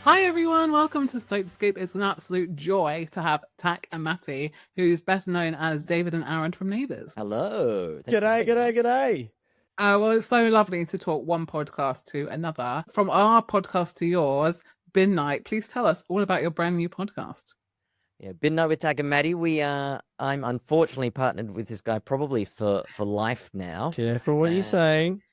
Hi everyone, welcome to Soap Scoop. It's an absolute joy to have Tak and Matty, who's better known as David and Aaron from Neighbours. Hello. G'day. Well, it's so lovely to talk one podcast to another. From our podcast to yours, Bin Night, please tell us all about your brand new podcast. Yeah, been night with Tag and Maddie. I'm unfortunately partnered with this guy probably for life now. Careful what you're saying.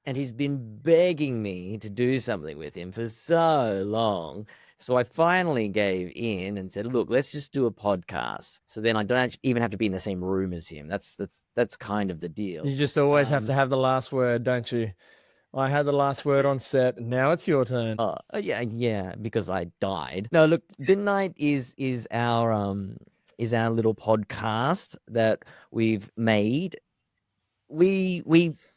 And he's been begging me to do something with him for so long. So I finally gave in and said, look, let's just do a podcast. So then I don't even have to be in the same room as him. That's kind of the deal. You just always have to have the last word, don't you? I had the last word on set. Now it's your turn. Yeah, because I died. No, look, Midnight is our little podcast that we've made. We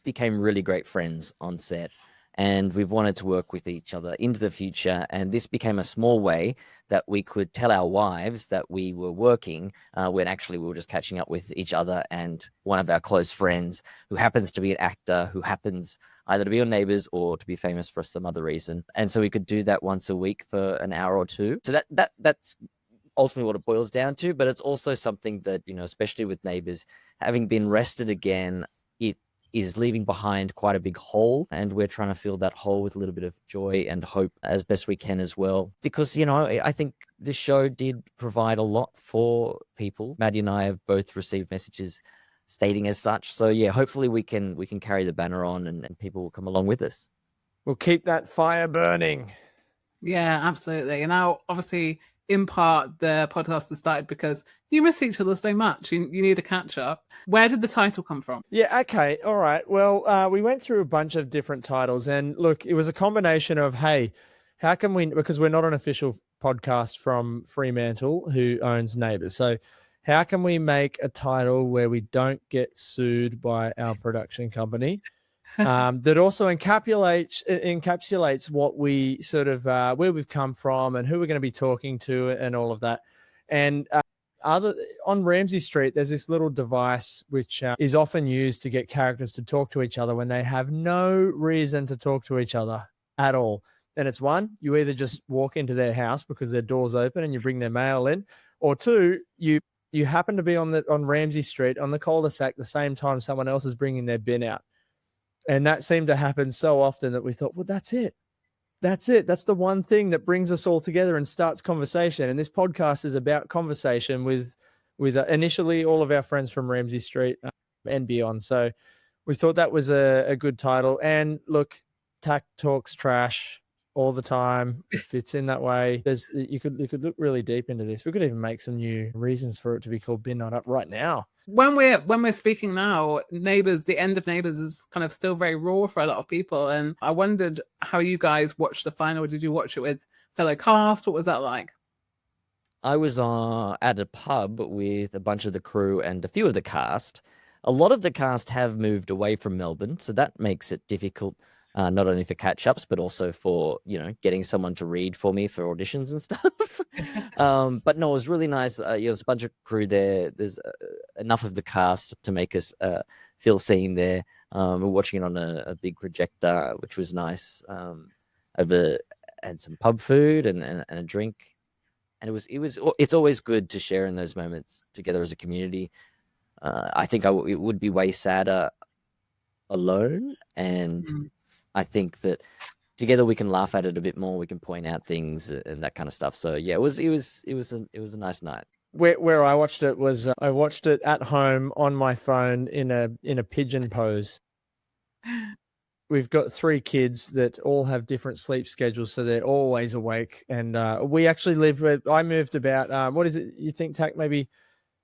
became really great friends on set, and we've wanted to work with each other into the future. And this became a small way that we could tell our wives that we were working when actually we were just catching up with each other and one of our close friends who happens to be an actor who happens either to be on Neighbours or to be famous for some other reason. And so we could do that once a week for an hour or two. So that's ultimately what it boils down to. But it's also something that, especially with Neighbours, having been rested again, it is leaving behind quite a big hole, and we're trying to fill that hole with a little bit of joy and hope as best we can as well. Because, I think this show did provide a lot for people. Maddie and I have both received messages stating as such. So yeah, hopefully we can carry the banner on and people will come along with us. We'll keep that fire burning. Yeah, absolutely. And now, obviously, in part, the podcast has started because you miss each other so much. You need a catch up. Where did the title come from? Yeah, okay, all right. Well, we went through a bunch of different titles, and look, it was a combination of, hey, how can we, because we're not an official podcast from Fremantle, who owns Neighbours, so how can we make a title where we don't get sued by our production company that also encapsulates what we sort of where we've come from and who we're going to be talking to and all of that. And on Ramsay Street, there's this little device which is often used to get characters to talk to each other when they have no reason to talk to each other at all. And it's one, you either just walk into their house because their door's open and you bring their mail in, or two, you happen to be on Ramsay Street on the cul-de-sac the same time someone else is bringing their bin out. And that seemed to happen so often that we thought, well, that's it. That's the one thing that brings us all together and starts conversation. And this podcast is about conversation with initially all of our friends from Ramsay Street and beyond. So we thought that was a good title. And look, Tak talks trash all the time. It fits in that way. You could look really deep into this. We could even make some new reasons for it to be called Bin Not Up right now. When we're speaking now, Neighbours, the end of Neighbours is kind of still very raw for a lot of people, and I wondered how you guys watched the final. Did you watch it with fellow cast? What was that like? I was at a pub with a bunch of the crew and a few of the cast. A lot of the cast have moved away from Melbourne, so that makes it difficult. Not only for catch-ups, but also for, getting someone to read for me for auditions and stuff. But no, it was really nice. There's a bunch of crew there. There's enough of the cast to make us feel seen there. We're watching it on a big projector, which was nice. Had some pub food and a drink. And it's always good to share in those moments together as a community. I think it would be way sadder alone, and I think that together we can laugh at it a bit more. We can point out things and that kind of stuff. So yeah, it was a nice night. Where I watched it was I watched it at home on my phone in a pigeon pose. We've got 3 kids that all have different sleep schedules, so they're always awake. And we actually live where I moved about. What is it? You think, Tak, maybe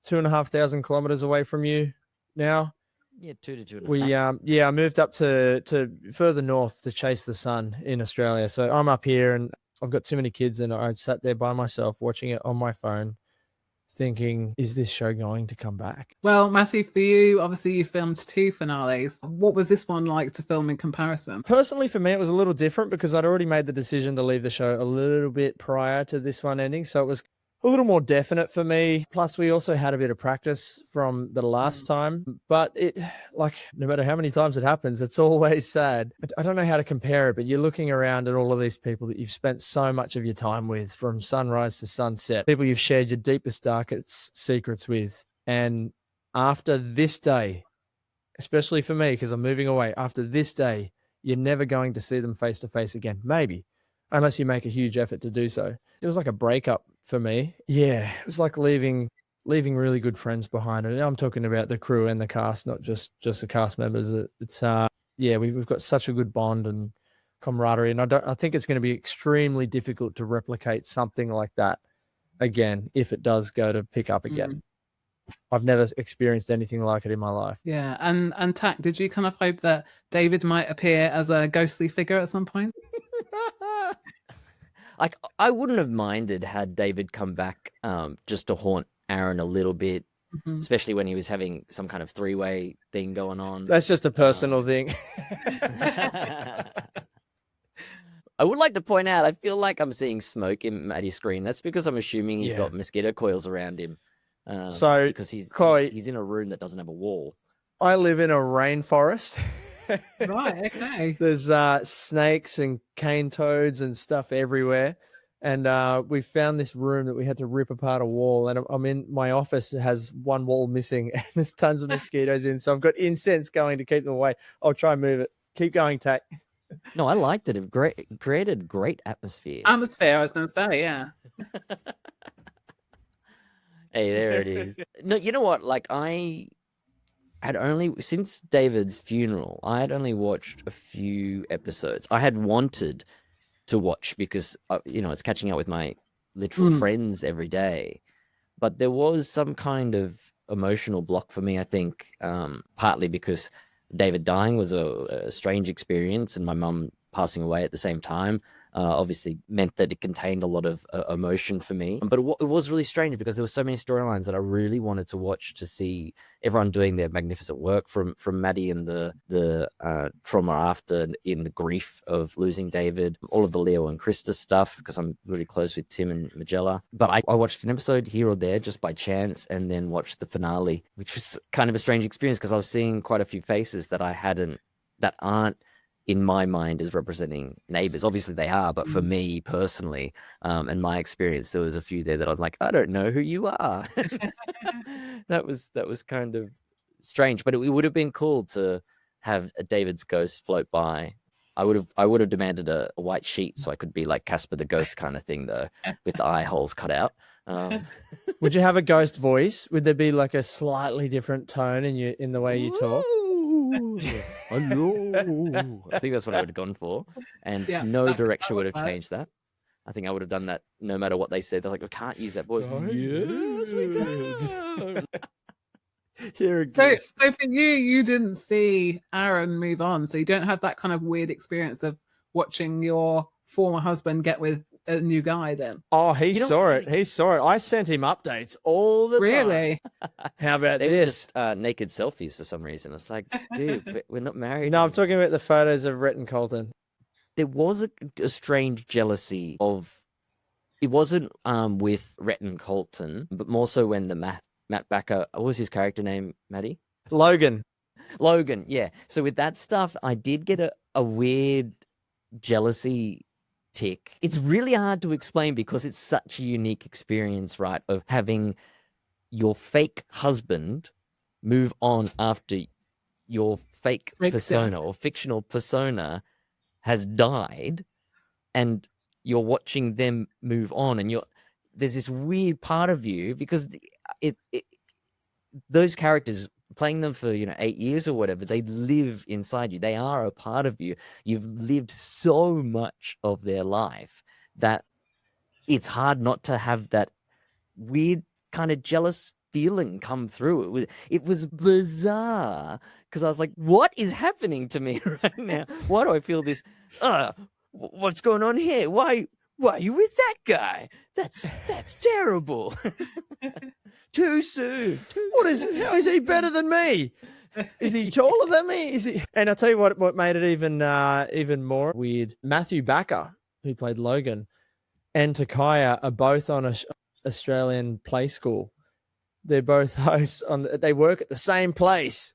2,500 kilometers away from you now? Yeah, 2 to 2.5. I moved up to further north to chase the sun in Australia. So I'm up here and I've got too many kids, and I sat there by myself watching it on my phone thinking, is this show going to come back? Well, Matty, for you, obviously you filmed 2 finales. What was this one like to film in comparison? Personally, for me, it was a little different because I'd already made the decision to leave the show a little bit prior to this one ending. So it was a little more definite for me. Plus, we also had a bit of practice from the last time. But it, like, no matter how many times it happens, it's always sad. I don't know how to compare it, but you're looking around at all of these people that you've spent so much of your time with, from sunrise to sunset, people you've shared your deepest, darkest secrets with. And after this day, especially for me, because I'm moving away, after this day, you're never going to see them face to face again. Maybe, unless you make a huge effort to do so. It was like a breakup for me. Yeah, it was like leaving really good friends behind. And I'm talking about the crew and the cast, not just the cast members. It's yeah, we've got such a good bond and camaraderie, and I think it's going to be extremely difficult to replicate something like that again if it does go to pick up again. I've never experienced anything like it in my life. Yeah, and Tak, did you kind of hope that David might appear as a ghostly figure at some point? Like, I wouldn't have minded had David come back just to haunt Aaron a little bit, especially when he was having some kind of three-way thing going on. That's just a personal thing. I would like to point out, I feel like I'm seeing smoke in Maddie's screen. That's because I'm assuming he's got mosquito coils around him. Because he's in a room that doesn't have a wall. I live in a rainforest. Right, okay. There's snakes and cane toads and stuff everywhere. And we found this room that we had to rip apart a wall. And I'm in my office, it has one wall missing and there's tons of mosquitoes in. So I've got incense going to keep them away. I'll try and move it. Keep going, Tak. No, I liked it. It created great atmosphere. Atmosphere, I was going to say, yeah. Hey, there it is. No, you know what? Like, I had only, since David's funeral, I had only watched a few episodes. I had wanted to watch because, it's catching up with my literal friends every day. But there was some kind of emotional block for me, I think, partly because David dying was a strange experience and my mum passing away at the same time. Obviously meant that it contained a lot of emotion for me. But it was really strange because there were so many storylines that I really wanted to watch, to see everyone doing their magnificent work, from Maddie and the trauma after, in the grief of losing David, all of the Leo and Krista stuff, because I'm really close with Tim and Magella. But I watched an episode here or there just by chance, and then watched the finale, which was kind of a strange experience because I was seeing quite a few faces that aren't in my mind as representing Neighbours. Obviously they are, but for me personally, and my experience, there was a few there that I was like, I don't know who you are. That was kind of strange, but it would have been cool to have a David's ghost float by. I would have demanded a white sheet so I could be like Casper the Ghost kind of thing, though, with the eye holes cut out. Would you have a ghost voice? Would there be like a slightly different tone in the way you talk? Hello. I think that's what I would have gone for, and no direction would have changed that. I think I would have done that no matter what they said. They're like, we can't use that voice. Yes, we can. So for you didn't see Aaron move on, so you don't have that kind of weird experience of watching your former husband get with a new guy then. Oh, he saw it. I sent him updates all the time. Really? How about they this? Were just naked selfies for some reason. It's like, dude, we're not married. No, I'm talking about the photos of Rhett and Colton. There was a strange jealousy of, it wasn't with Rhett and Colton, but more so when the Matt Backer, what was his character name, Maddie? Logan, yeah. So with that stuff, I did get a weird jealousy tick. It's really hard to explain because it's such a unique experience, right? Of having your fake husband move on after your fake persona or fictional persona has died, and you're watching them move on, and there's this weird part of you because those characters, playing them for 8 years or whatever, they live inside you. They are a part of you. You've lived so much of their life that it's hard not to have that weird kind of jealous feeling come through. It was bizarre because I was like, what is happening to me right now? Why do I feel this? What's going on here? Why are you with that guy? That's terrible. Too soon. How is he better than me? Is he taller than me? Is he? And I'll tell you what made it even more weird. Matthew Backer, who played Logan, and Takaya are both on a Australian play school. They're both hosts they work at the same place.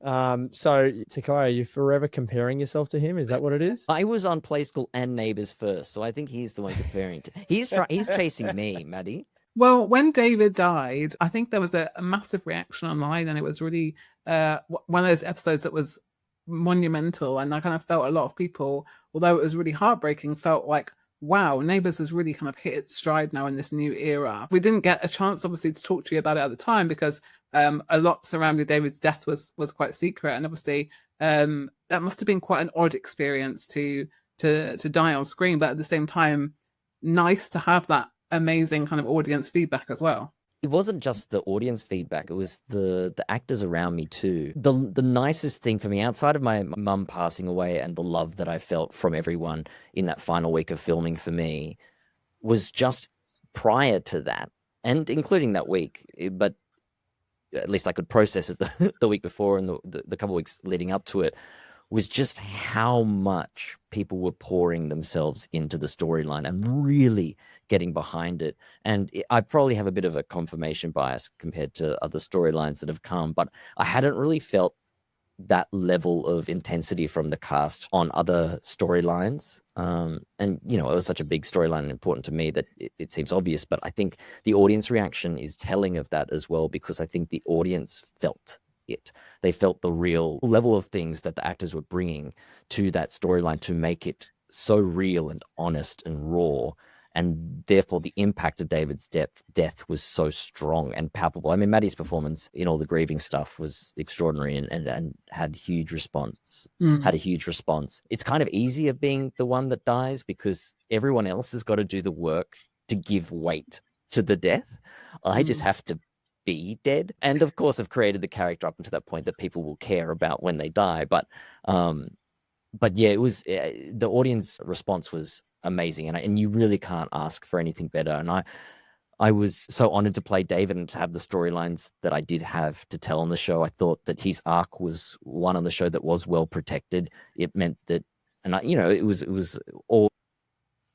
So Takaya, you're forever comparing yourself to him. Is that what it is? I was on Play School and Neighbours first, so I think he's the one comparing to. He's chasing me, Maddie. Well, when David died, I think there was a massive reaction online, and it was really one of those episodes that was monumental. And I kind of felt a lot of people, although it was really heartbreaking, felt like, wow, Neighbours has really kind of hit its stride now in this new era. We didn't get a chance, obviously, to talk to you about it at the time because a lot surrounding David's death was quite secret, and obviously that must have been quite an odd experience to die on screen, but at the same time, nice to have that amazing kind of audience feedback as well. It wasn't just the audience feedback, it was the actors around me too. The nicest thing for me, outside of my mum passing away and the love that I felt from everyone in that final week of filming for me, was just prior to that, and including that week, but at least I could process it the week before and the couple of weeks leading up to it, was just how much people were pouring themselves into the storyline and really getting behind it. And I probably have a bit of a confirmation bias compared to other storylines that have come, but I hadn't really felt that level of intensity from the cast on other storylines. And, you know, it was such a big storyline and important to me that it seems obvious, but I think the audience reaction is telling of that as well, because I think the audience felt it. They felt the real level of things that the actors were bringing to that storyline to make it so real and honest and raw. And therefore, the impact of David's death was so strong and palpable. I mean, Maddie's performance in all the grieving stuff was extraordinary and had huge response. Had a huge response. It's kind of easier being the one that dies because everyone else has got to do the work to give weight to the death. I just have to be dead. And of course, I've created the character up until that point that people will care about when they die. But yeah, it was the audience response was amazing, and you really can't ask for anything better. And I was so honored to play David and to have the storylines that I did have to tell on the show. I thought that his arc was one on the show that was well protected. It meant that, and it was all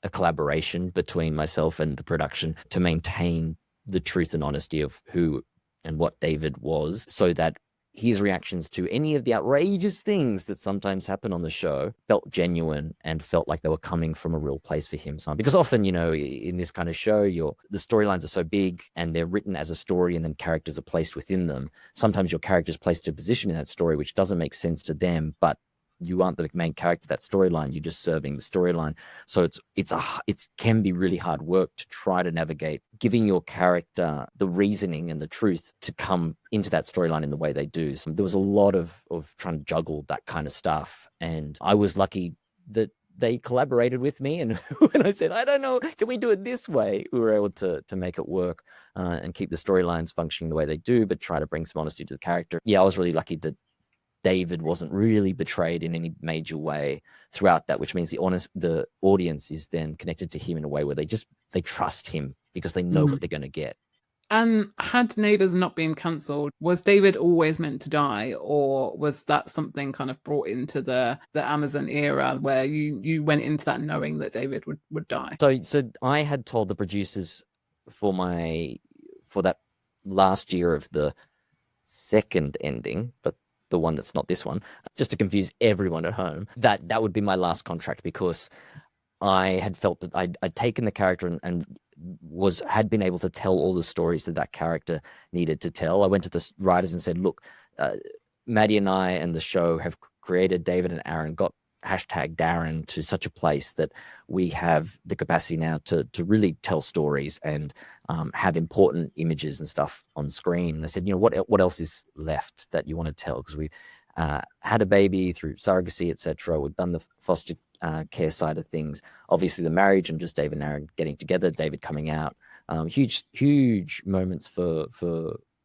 a collaboration between myself and the production to maintain the truth and honesty of who and what David was, so that his reactions to any of the outrageous things that sometimes happen on the show felt genuine and felt like they were coming from a real place for him. Because often, in this kind of show, the storylines are so big and they're written as a story and then characters are placed within them. Sometimes your character's placed in a position in that story which doesn't make sense to them, but you aren't the main character of that storyline. You're just serving the storyline. So it can be really hard work to try to navigate giving your character the reasoning and the truth to come into that storyline in the way they do. So there was a lot of trying to juggle that kind of stuff. And I was lucky that they collaborated with me. And when I said, I don't know, can we do it this way? We were able to make it work and keep the storylines functioning the way they do, but try to bring some honesty to the character. Yeah, I was really lucky that David wasn't really betrayed in any major way throughout that, which means the audience is then connected to him in a way where they trust him because they know what they're going to get. And had Neighbours not been cancelled, was David always meant to die, or was that something kind of brought into the Amazon era where you went into that knowing that David would die? So I had told the producers for that last year of the second ending, but the one that's not this one, just to confuse everyone at home, that would be my last contract, because I had felt that I'd taken the character and had been able to tell all the stories that character needed to tell. I went to the writers and said, look, Maddie and I and the show have created David and Aaron, got #Darren to such a place that we have the capacity now to really tell stories and have important images and stuff on screen. And I said, what else is left that you want to tell? Because we had a baby through surrogacy, etc. We've done the foster care side of things. Obviously, the marriage and just David and Aaron getting together, David coming out. Huge moments for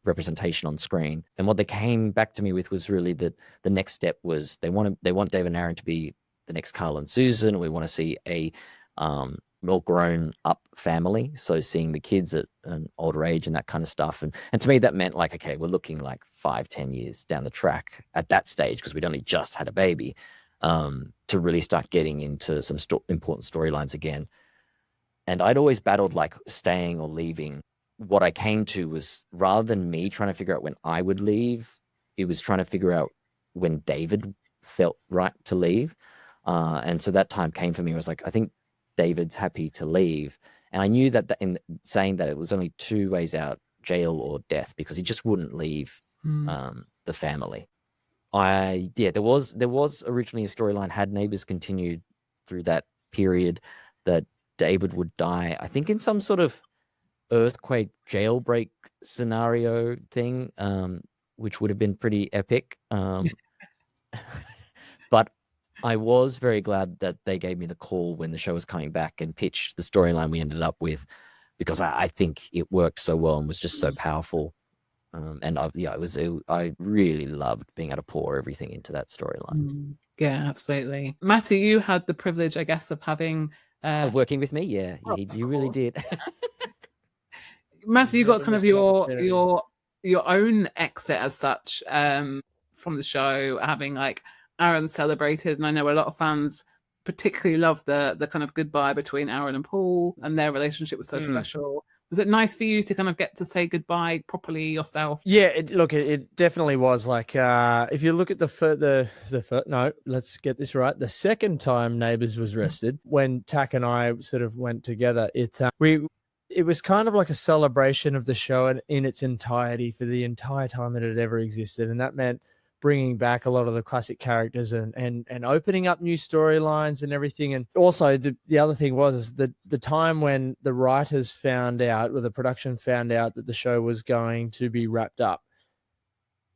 representation on screen. And what they came back to me with was really that the next step was they want David and Aaron to be the next Carl and Susan, and we want to see a more grown up family. So seeing the kids at an older age and that kind of stuff. And to me, that meant like, okay, we're looking like 5-10 years down the track at that stage, because we'd only just had a baby, to really start getting into some important storylines again. And I'd always battled like staying or leaving. What I came to was, rather than me trying to figure out when I would leave, it was trying to figure out when David felt right to leave. And so that time came for me. I was like, I think David's happy to leave. And I knew that in saying that, it was only 2 ways out, jail or death, because he just wouldn't leave the family. There was originally a storyline, had Neighbours continued through that period, that David would die, I think in some sort of earthquake jailbreak scenario thing, which would have been pretty epic. But I was very glad that they gave me the call when the show was coming back and pitched the storyline we ended up with, because I think it worked so well and was just so powerful. And I really loved being able to pour everything into that storyline. Yeah, absolutely. Matty, you had the privilege, I guess, of having of working with me. Yeah, you really did. Matty, you got kind of your own exit as such from the show, having like Aaron celebrated, and I know a lot of fans particularly love the kind of goodbye between Aaron and Paul, and their relationship was so special. Was it nice for you to kind of get to say goodbye properly yourself? Yeah, it definitely was. Like, if you look at let's get this right. The second time Neighbours was rested, when Tak and I sort of went together, it was kind of like a celebration of the show in its entirety for the entire time that it had ever existed, and that meant bringing back a lot of the classic characters and opening up new storylines and everything. And also the other thing was the time when the writers found out, or the production found out, that the show was going to be wrapped up.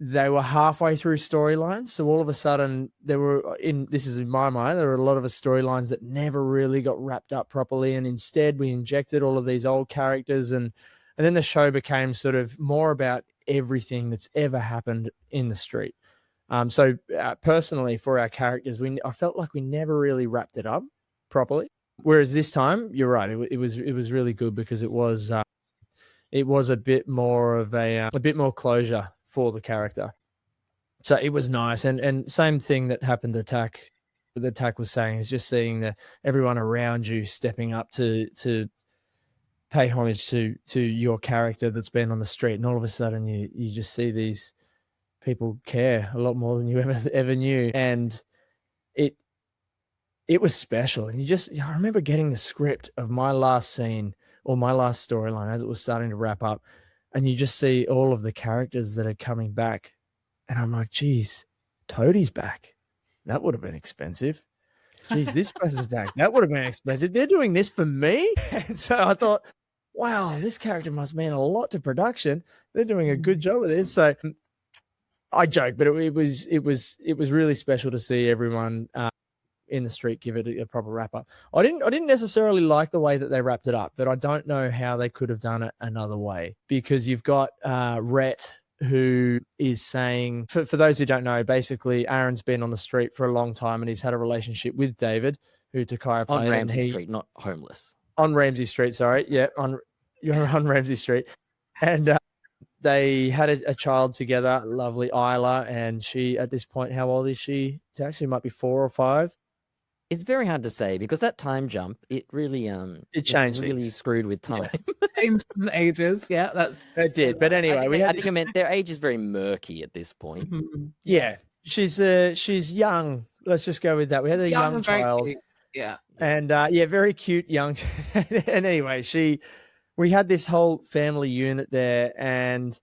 They were halfway through storylines. So all of a sudden this is in my mind, there were a lot of storylines that never really got wrapped up properly. And instead we injected all of these old characters, and then the show became sort of more about everything that's ever happened in the street. So personally, for our characters, I felt like we never really wrapped it up properly. Whereas this time, you're right, it was really good, because it was a bit more of a bit more closure for the character. So it was nice, and same thing that happened to Tak. That Tak was saying is just seeing everyone around you stepping up to pay homage to your character that's been on the street, and all of a sudden you just see these people care a lot more than you ever knew, and it was special. And I remember getting the script of my last scene, or my last storyline, as it was starting to wrap up, and you just see all of the characters that are coming back, and I'm like, geez, Toadie's back. That would have been expensive. Geez, this person's back. That would have been expensive. They're doing this for me. And so I thought, wow, this character must mean a lot to production. They're doing a good job with this. So I joke, but it was really special to see everyone in the street give it a proper wrap up. I didn't necessarily like the way that they wrapped it up, but I don't know how they could have done it another way, because you've got Rhett, who is saying, for those who don't know, basically Aaron's been on the street for a long time, and he's had a relationship with David, who Takaya played on Ramsay Street, not homeless. On Ramsay Street, sorry, yeah, you're on Ramsay Street, and they had a child together, lovely Isla, and she, at this point, how old is she? It actually might be 4 or 5. It's very hard to say, because that time jump, it really it changed, it really screwed with time. Changed from the ages, yeah, it did. But anyway, I think I meant their age is very murky at this point. Yeah, she's young. Let's just go with that. We had a young child, yeah, and very cute young. And anyway, we had this whole family unit there, and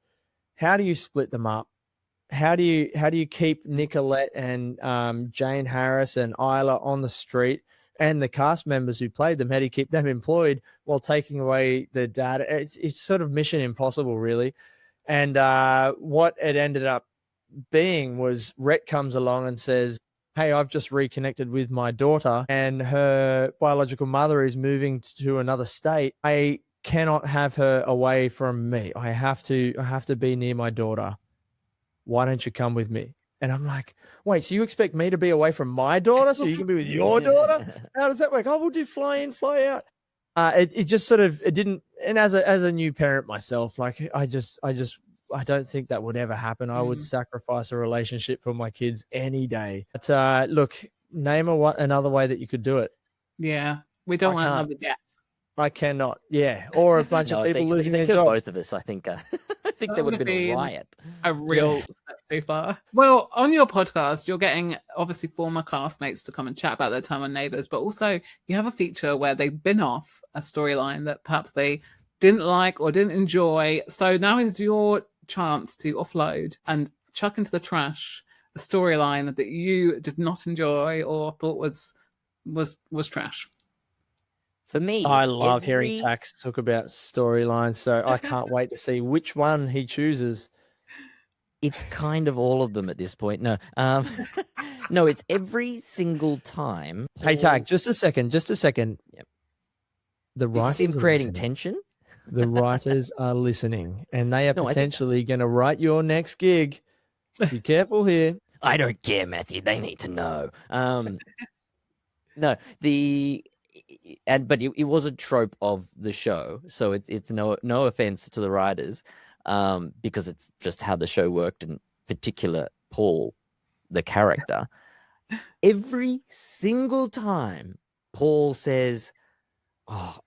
how do you split them up? How do you keep Nicolette and Jane Harris and Isla on the street, and the cast members who played them? How do you keep them employed while taking away the data? It's sort of mission impossible, really. And what it ended up being was Rhett comes along and says, hey, I've just reconnected with my daughter, and her biological mother is moving to another state. I cannot have her away from me. I have to be near my daughter. Why don't you come with me? And I'm like, wait, so you expect me to be away from my daughter so you can be with your daughter? How does that work? Oh, we'll do fly in, fly out. It just sort of, it didn't. And as a new parent myself, like I don't think that would ever happen. I would sacrifice a relationship for my kids any day. But look, name another way that you could do it. Yeah, we don't want another death. I cannot. Yeah, or a bunch of people losing their killed jobs. both of us. I think. I think That there would would have have been a been riot. a real step too far. Well, on your podcast, you're getting obviously former castmates to come and chat about their time on Neighbours, but also you have a feature where they bin off a storyline that perhaps they didn't like or didn't enjoy. So now is your chance to offload and chuck into the trash a storyline that you did not enjoy or thought was trash. For me, I it's love hearing every- Tax talk about storylines, so I can't wait to see which one he chooses. It's kind of all of them at this point. No, no, it's every single time. Hey, Tag, just a second. Yep. The Is this writers him are creating listening. tension? The writers are listening, and they are No, I think- potentially going to write your next gig. Be careful here. I don't care, Matthew. They need to know. No, but it was a trope of the show, so it's no offense to the writers, because it's just how the show worked, in particular Paul, the character. Every single time Paul says, "Oh,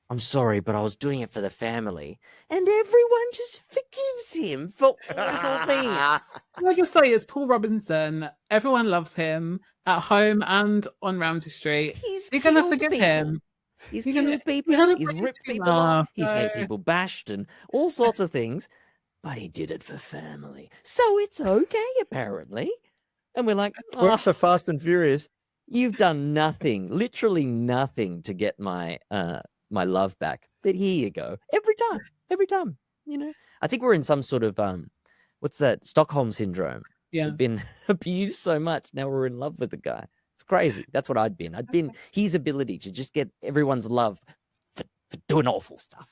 I'm sorry, but I was doing it for the family," and everyone just forgives him for awful things. Can I just say, it's Paul Robinson. Everyone loves him at home and on Ramsay Street. He's You're gonna killed forgive people. him. He's You're gonna- killed people. you're gonna He's break ripped him people off. off, He's had so- people bashed and all sorts of things. But he did it for family, so it's okay apparently. And we're like, "Oh, Works for Fast and Furious. you've done nothing, literally nothing, to get my my love back. But here you go, every time. You know, I think we're in some sort of what's that? Stockholm syndrome. Yeah. We've been abused so much. Now we're in love with the guy. It's crazy. That's what I'd been. I'd been his ability to just get everyone's love for doing awful stuff.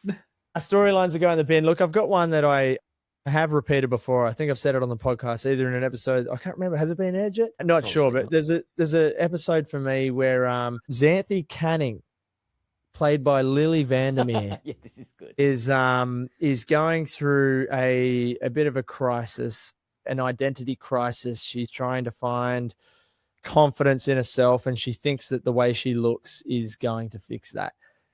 Storylines are going in the bin. Look, I've got one that I have repeated before. I think I've said it on the podcast, either in an episode. I can't remember. Has it been aired yet? I'm not sure, but there's a episode for me where Xanthi Canning, played by Lily Vandermeer, Yeah, this is good. is going through a bit of a crisis, an identity crisis. She's trying to find confidence in herself, and she thinks that the way she looks is going to fix that.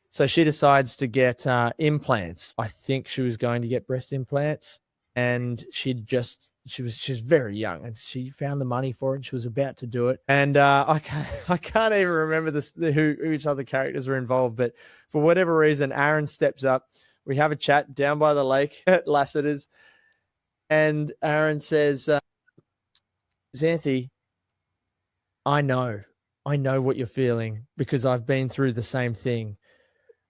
So she decides to get implants. I think she was going to get breast implants, and she was very young, and she found the money for it, and she was about to do it. And I can't even remember which other characters were involved, but for whatever reason, Aaron steps up. We have a chat down by the lake at Lassiter's, and Aaron says, "Xanthi, I know what you're feeling, because I've been through the same thing.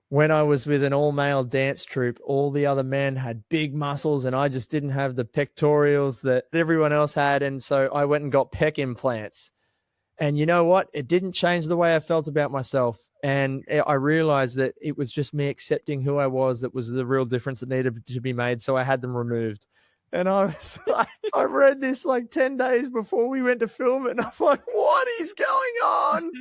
When I was with an all-male dance troupe, all the other men had big muscles, and I just didn't have the pectorials that everyone else had, and so I went and got pec implants. And you know what? It didn't change the way I felt about myself, and I realized that it was just me accepting who I was that was the real difference that needed to be made, so I had them removed." And I was like, I read this like 10 days before we went to film it, and I'm like, what is going on?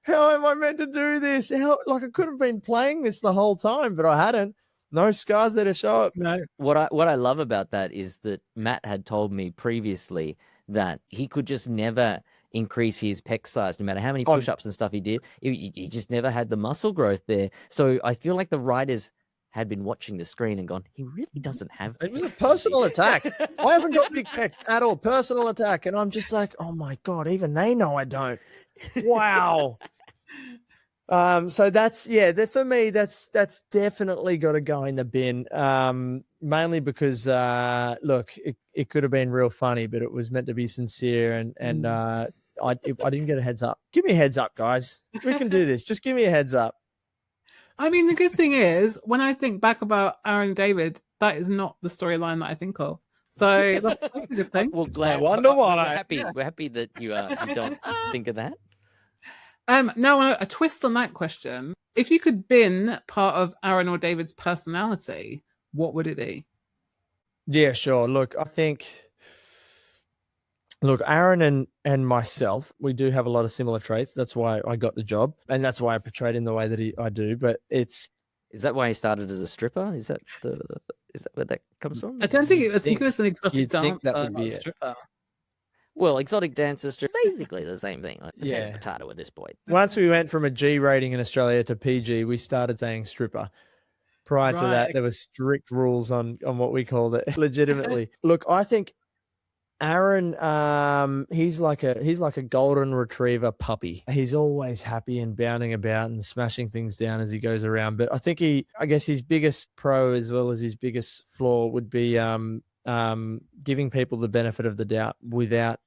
How am I meant to do this? Like, I could have been playing this the whole time, but I hadn't. No scars there to show it. No. What I love about that is that Matt had told me previously that he could just never increase his pec size, no matter how many push-ups and stuff he did. He just never had the muscle growth there. So I feel like the writers had been watching the screen and gone, he really doesn't have It was a pecs, does he?" personal attack. I haven't got big pecs at all. Personal attack. And I'm just like, oh my God, even they know I don't. Wow. So that's, for me, that's definitely got to go in the bin. Mainly because, look, it could have been real funny, but it was meant to be sincere, and I didn't get a heads up. Give me a heads up, guys. We can do this. Just give me a heads up. I mean, the good thing is, when I think back about Aaron and David, that is not the storyline that I think of. So that's a good thing. Well, glad. wonder why. We're happy that you don't think of that. Now, a twist on that question. If you could bin part of Aaron or David's personality, what would it be? Yeah, sure. Look, I think, Aaron and myself, we do have a lot of similar traits. That's why I got the job, and that's why I portrayed him the way that I do. But Is that why he started as a stripper? Is that where that comes from? I don't think it was. I think it was an exotic you'd think dancer, that would not be a it. stripper. Well, exotic dancers, basically the same thing. Like potato, Yeah. potato at this point. Once we went from a G rating in Australia to PG, we started saying stripper. Prior to that, Right. there were strict rules on what we called it. Legitimately, look, I think Aaron, he's like a golden retriever puppy. He's always happy and bounding about and smashing things down as he goes around. But I think I guess his biggest pro as well as his biggest flaw would be giving people the benefit of the doubt without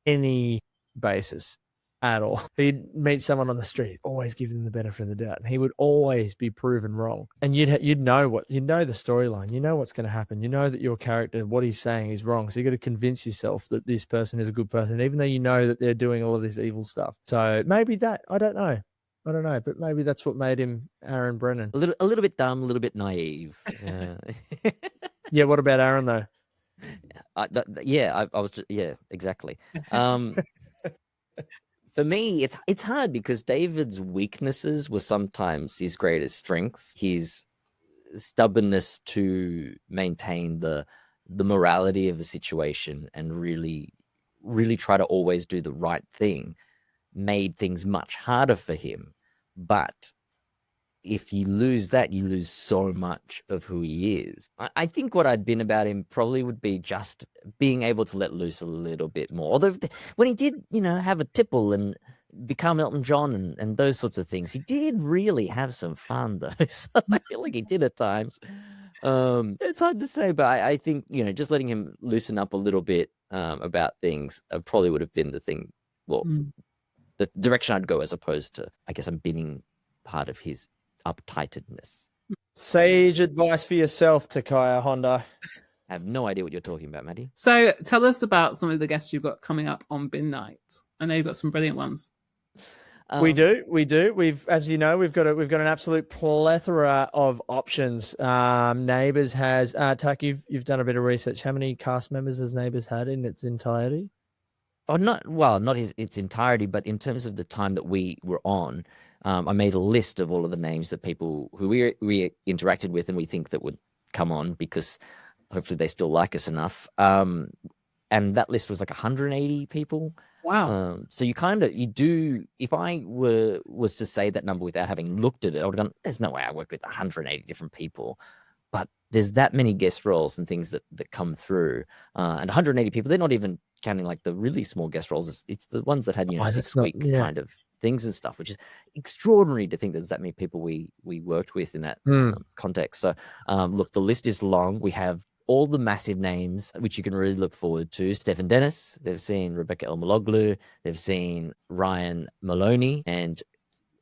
any basis at all. He'd meet someone on the street, always give them the benefit of the doubt, and he would always be proven wrong. And you'd know the storyline, you know what's going to happen, you know that your character, what he's saying is wrong. So you got to convince yourself that this person is a good person, even though you know that they're doing all of this evil stuff. So maybe that I don't know, but maybe that's what made him Aaron Brennan. A little bit dumb, a little bit naive. Yeah. What about Aaron though? I was just, exactly. For me, it's hard because David's weaknesses were sometimes his greatest strengths. His stubbornness to maintain the morality of the situation and really, really try to always do the right thing made things much harder for him. But if you lose that, you lose so much of who he is. I think what I'd been about him probably would be just being able to let loose a little bit more. Although when he did, have a tipple and become Elton John and those sorts of things, he did really have some fun though. So I feel like he did at times. It's hard to say, but I think, just letting him loosen up a little bit about things probably would have been the thing, the direction I'd go, as opposed to, I guess I'm being part of his uptightedness. Sage advice for yourself, Takaya Honda. I have no idea what you're talking about, Maddie. So tell us about some of the guests you've got coming up on Bin Night. I know you've got some brilliant ones. We do. We've, as you know, we've got an absolute plethora of options. Neighbours has Tak, you've done a bit of research. How many cast members has Neighbours had in its entirety? Oh, not its entirety, but in terms of the time that we were on, I made a list of all of the names that people who we interacted with and we think that would come on, because hopefully they still like us enough. And that list was like 180 people. Wow. So you do, if I was to say that number without having looked at it, I would have gone, there's no way I worked with 180 different people. But there's that many guest roles and things that come through. And 180 people, they're not even counting like the really small guest roles. It's the ones that had, 6-week kind of things and stuff, which is extraordinary to think there's that many people we worked with in that context. So look, the list is long. We have all the massive names, which you can really look forward to. Stefan Dennis, they've seen Rebecca Elmaloglu, they've seen Ryan Moloney, and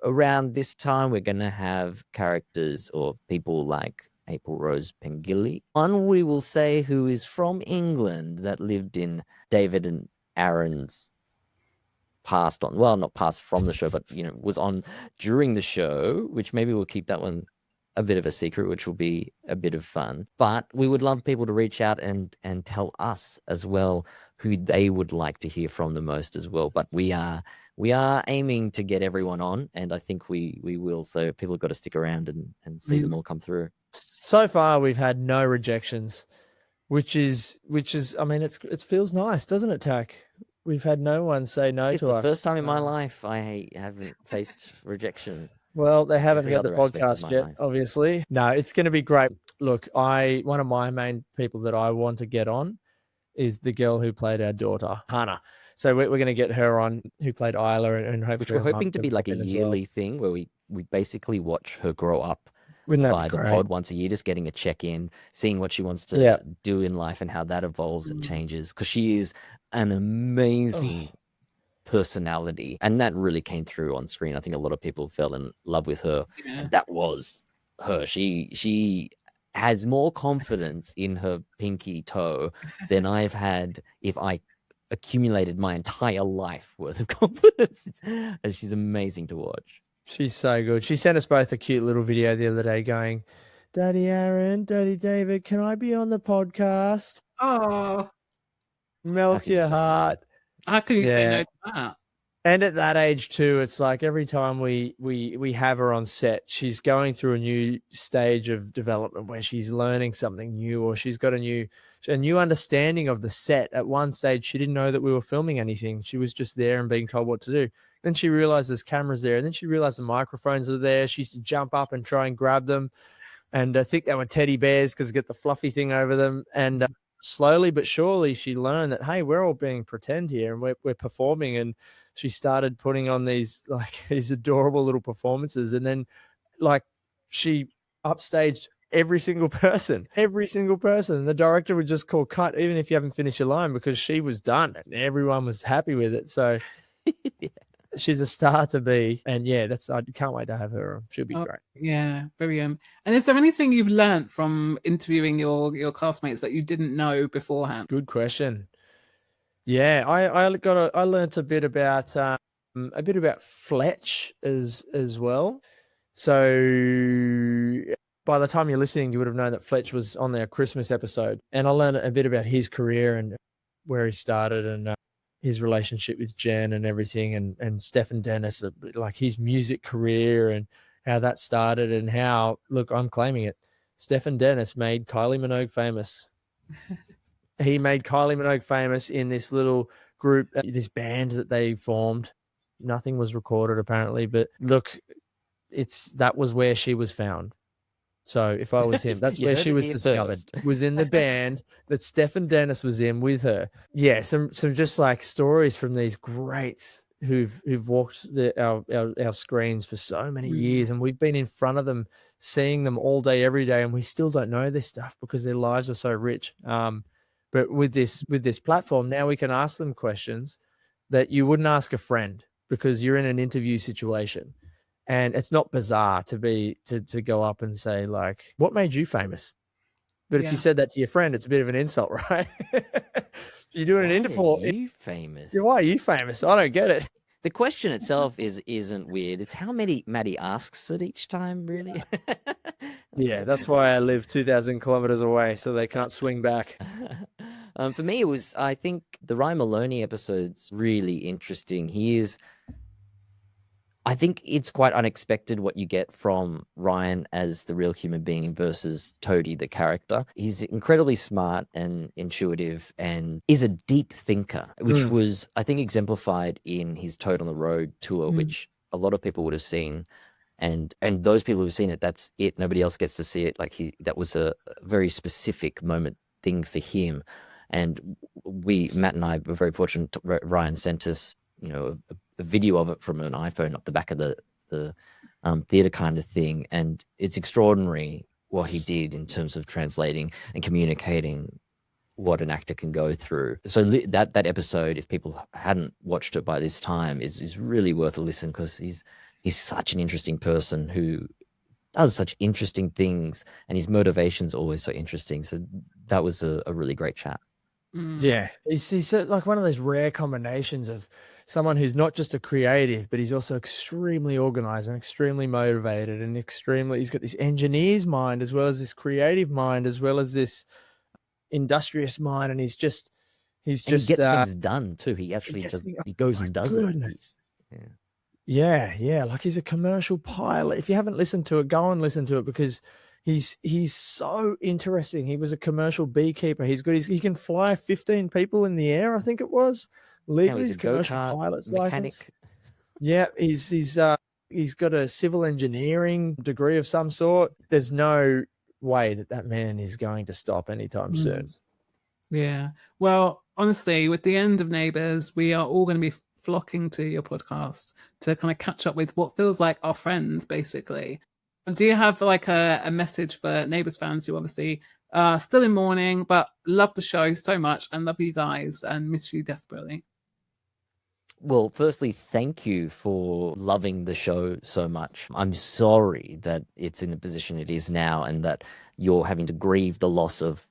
around this time we're going to have characters or people like April Rose Pengilly. One we will say who is from England that lived in David and Aaron's passed on, well, not passed from the show, but was on during the show, which maybe we'll keep that one a bit of a secret, which will be a bit of fun. But we would love people to reach out and tell us as well who they would like to hear from the most as well. But we are aiming to get everyone on, and I think we will. So people have got to stick around and see them all come through. So far, we've had no rejections, which is I mean, it feels nice, doesn't it, Tak? We've had no one say no to us. It's the first time in my life I haven't faced rejection. Well, they haven't Every heard the other aspect of podcast my yet, life. obviously. No, it's going to be great. Look, one of my main people that I want to get on is the girl who played our daughter, Hannah. So we're going to get her on, who played Isla, and hopefully which we're hoping to be like a yearly thing where we basically watch her grow up by the pod once a year, just getting a check-in, seeing what she wants to do in life and how that evolves and changes, because she is an amazing personality, and that really came through on screen. I think a lot of people fell in love with her, and that was her. She has more confidence in her pinky toe than I've had if I accumulated my entire life worth of confidence. And she's amazing to watch. She's so good. She sent us both a cute little video the other day going, "Daddy Aaron, Daddy David, can I be on the podcast?" Oh, Melts your heart. how can you say no to that? And at that age too, it's like every time we have her on set, she's going through a new stage of development where she's learning something new, or she's got a new understanding of the set. At one stage, she didn't know that we were filming anything. She was just there and being told what to do. Then she realized there's cameras there, and then she realized the microphones are there. She used to jump up and try and grab them, and I think they were teddy bears because get the fluffy thing over them. And slowly but surely, she learned that, hey, we're all being pretend here, and we're performing. And she started putting on these adorable little performances, and then she upstaged every single person. The director would just call cut, even if you haven't finished your line, because she was done and everyone was happy with it. So yeah. She's a star to be, and yeah, I can't wait to have her on. She'll be great. Yeah, brilliant. And is there anything you've learned from interviewing your castmates that you didn't know beforehand? Good question. Yeah, I learned a bit about Fletch as well. So by the time you're listening, you would have known that Fletch was on their Christmas episode, and I learned a bit about his career and where he started, and his relationship with Jen and everything, and Stefan Dennis, like his music career and how that started, and how, look, I'm claiming it, Stefan Dennis made Kylie Minogue famous. He made Kylie Minogue famous in this little group, this band that they formed. Nothing was recorded apparently, but look, that was where she was found. So if I was him, that's where she was discovered. Was in the band that Stefan Dennis was in with her. Yeah, some just like stories from these greats who've walked our screens for so many years, and we've been in front of them, seeing them all day, every day, and we still don't know this stuff because their lives are so rich. But with this platform, now we can ask them questions that you wouldn't ask a friend because you're in an interview situation. And it's not bizarre to go up and say, like, what made you famous? But if you said that to your friend, it's a bit of an insult, right? You're doing an interview. Why are you famous? Why are you famous? I don't get it. The question itself isn't weird. It's how many Maddie asks it each time, really. Yeah, that's why I live 2,000 kilometers away, so they can't swing back. For me, I think the Ryan Moloney episode's really interesting. I think it's quite unexpected what you get from Ryan as the real human being versus Toadie, the character. He's incredibly smart and intuitive and is a deep thinker, which was, I think, exemplified in his Toad on the Road tour, which a lot of people would have seen. And those people who've seen it, that's it. Nobody else gets to see it. Like that was a very specific moment thing for him. And Matt and I were very fortunate. Ryan sent us, a video of it from an iPhone up the back of the theater kind of thing. And it's extraordinary what he did in terms of translating and communicating what an actor can go through. So that episode, if people hadn't watched it by this time, is really worth a listen, because he's such an interesting person who does such interesting things, and his motivation's always so interesting. So that was a really great chat. Yeah, he's like one of those rare combinations of someone who's not just a creative, but he's also extremely organized and extremely motivated, and he's got this engineer's mind as well as this creative mind as well as this industrious mind, and he gets things done too. He actually he goes and does it. Yeah. Like he's a commercial pilot. If you haven't listened to it, go and listen to it, because he's so interesting. He was a commercial beekeeper. He's good. He can fly 15 people in the air, I think it was. Legally, he's a commercial pilot's license. Yeah, he's got a civil engineering degree of some sort. There's no way that man is going to stop anytime soon. Yeah. Well, honestly, with the end of Neighbours, we are all going to be flocking to your podcast to kind of catch up with what feels like our friends, basically. Do you have like a message for Neighbours fans who obviously are still in mourning but love the show so much and love you guys and miss you desperately? Well, firstly, thank you for loving the show so much. I'm sorry that it's in the position it is now, and that you're having to grieve the loss of,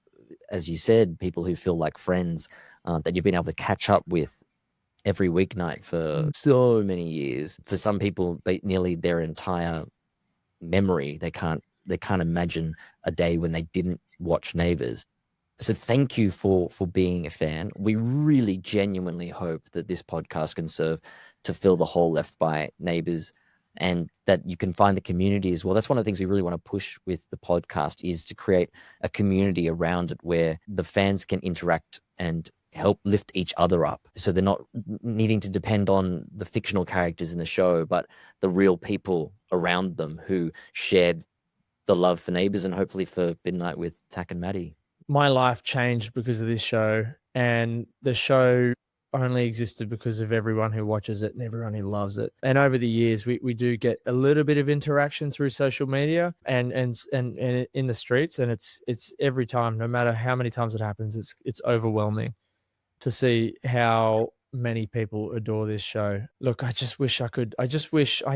as you said, people who feel like friends that you've been able to catch up with every weeknight for so many years. For some people, nearly their entire memory, they can't imagine a day when they didn't watch Neighbours. So thank you for being a fan. We really genuinely hope that this podcast can serve to fill the hole left by Neighbours, and that you can find the community as well. That's one of the things we really want to push with the podcast, is to create a community around it where the fans can interact and help lift each other up, so they're not needing to depend on the fictional characters in the show, but the real people around them who shared the love for Neighbours, and hopefully for Midnight with Tak and Maddie. My life changed because of this show, and the show only existed because of everyone who watches it and everyone who loves it. And over the years, we do get a little bit of interaction through social media and in the streets, and it's every time, no matter how many times it happens, it's overwhelming to see how many people adore this show. Look, I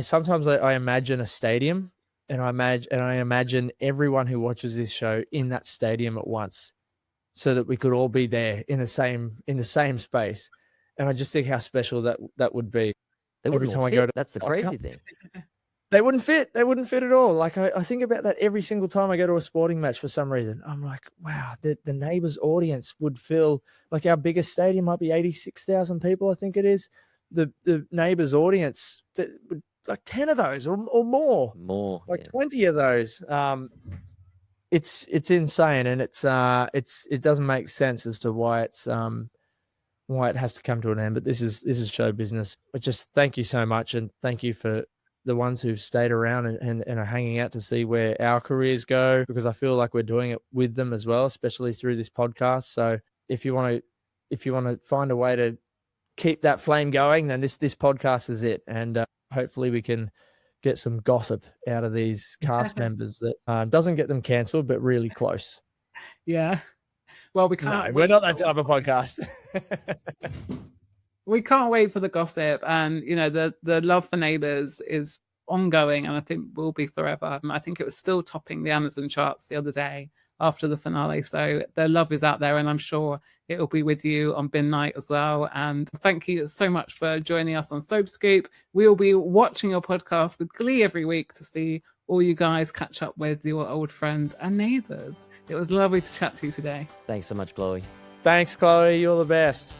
sometimes imagine a stadium, and I imagine everyone who watches this show in that stadium at once, so that we could all be there in the same space. And I just think how special that would be. Every time I go to, that's the crazy thing. They wouldn't fit at all. Like I think about that every single time I go to a sporting match. For some reason, I'm like, wow, the Neighbours audience would fill, like, our biggest stadium might be 86,000 people, I think it is. The Neighbours audience, like 10 of those or more, like 20 of those. It's insane, and it doesn't make sense as to why it has to come to an end. But this is show business. But just thank you so much, and thank you for the ones who've stayed around and are hanging out to see where our careers go, because I feel like we're doing it with them as well, especially through this podcast. So if you want to find a way to keep that flame going, then this podcast is it. And hopefully we can get some gossip out of these cast members that doesn't get them cancelled, but really close. Yeah. Well, we can't. No, we're not that type of podcast. We can't wait for the gossip, and the love for Neighbours is ongoing, and I think will be forever. I think it was still topping the Amazon charts the other day after the finale, so their love is out there, and I'm sure it will be with you on Bin Night as well. And thank you so much for joining us on Soap Scoop. We will be watching your podcast with glee every week to see all you guys catch up with your old friends and neighbours. It was lovely to chat to you today. Thanks so much, Chloe. Thanks, Chloe. You're the best.